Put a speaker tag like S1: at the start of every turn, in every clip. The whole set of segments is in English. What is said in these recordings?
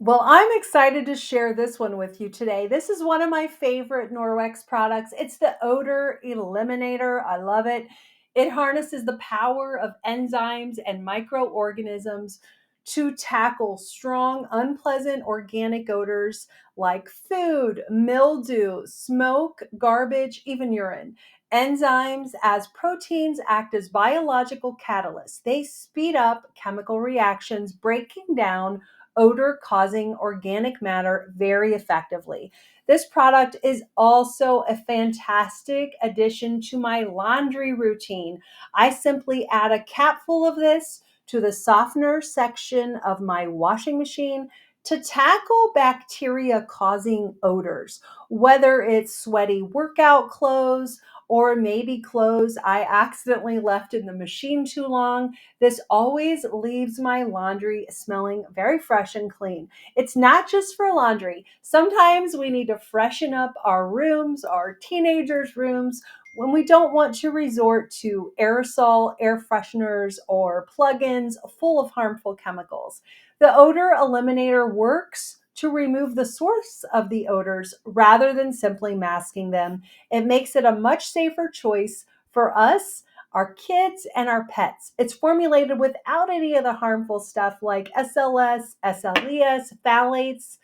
S1: Well, I'm excited to share this one with you today. This is one of my favorite Norwex products. It's the Odor Eliminator. I love it. It harnesses the power of enzymes and microorganisms to tackle strong, unpleasant organic odors like food, mildew, smoke, garbage, even urine. Enzymes, as proteins, act as biological catalysts. They speed up chemical reactions, breaking down odor causing organic matter very effectively. This product is also a fantastic addition to my laundry routine. I simply add a capful of this to the softener section of my washing machine to tackle bacteria causing odors, whether it's sweaty workout clothes or maybe clothes I accidentally left in the machine too long. This always leaves my laundry smelling very fresh and clean. It's not just for laundry. Sometimes we need to freshen up our rooms, our teenagers' rooms, when we don't want to resort to aerosol, air fresheners, or plugins full of harmful chemicals. The odor eliminator works to remove the source of the odors rather than simply masking them. It makes it a much safer choice for us, our kids, and our pets. It's formulated without any of the harmful stuff like SLS, SLES, phthalates,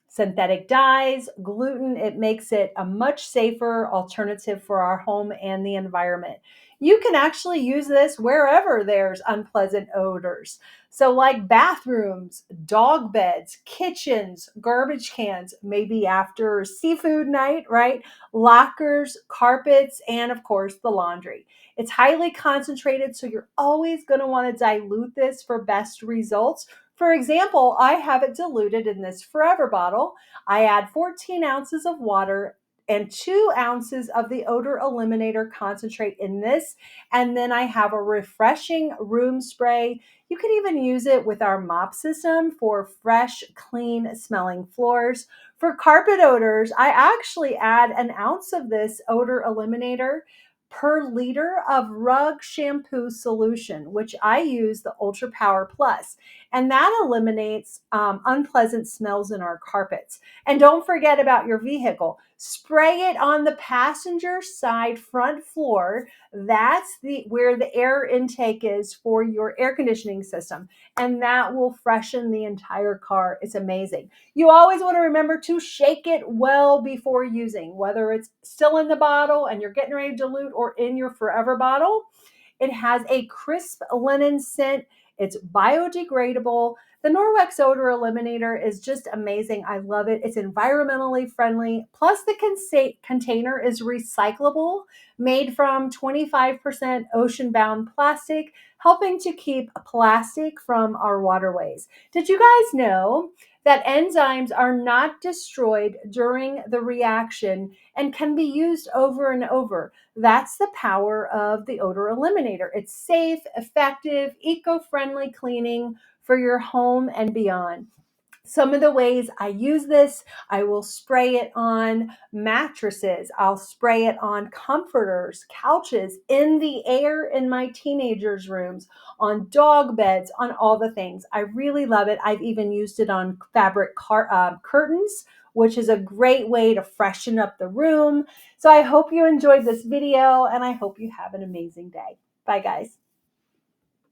S1: synthetic dyes, gluten. It makes it a much safer alternative for our home and the environment. You can actually use this wherever there's unpleasant odors. So, like bathrooms, dog beds, kitchens, garbage cans, maybe after seafood night, right? Lockers, carpets, and of course, the laundry. It's highly concentrated, so you're always going to want to dilute this for best results. For example, I have it diluted in this Forever bottle. I add 14 ounces of water and 2 ounces of the odor eliminator concentrate in this. And then I have a refreshing room spray. You can even use it with our mop system for fresh, clean smelling floors. For carpet odors, I actually add an ounce of this odor eliminator per liter of rug shampoo solution, which I use the Ultra Power Plus, and that eliminates unpleasant smells in our carpets. And don't forget about your vehicle. Spray it on the passenger side front floor. That's where the air intake is for your air conditioning system, and that will freshen the entire car. It's amazing. You always want to remember to shake it well before using, whether it's still in the bottle and you're getting ready to dilute or in your Forever bottle. It has a crisp linen scent. It's biodegradable. The Norwex Odor Eliminator is just amazing. I love it. It's environmentally friendly. Plus, the container is recyclable, made from 25% ocean-bound plastic, helping to keep plastic from our waterways. Did you guys know that enzymes are not destroyed during the reaction and can be used over and over? That's the power of the odor eliminator. It's safe, effective, eco-friendly cleaning for your home and beyond. Some of the ways I use this: I will spray it on mattresses, I'll spray it on comforters, couches, in the air in my teenagers' rooms, on dog beds, on all the things. I really love it. I've even used it on fabric curtains, which is a great way to freshen up the room. So I hope you enjoyed this video, and I hope you have an amazing day. Bye, guys.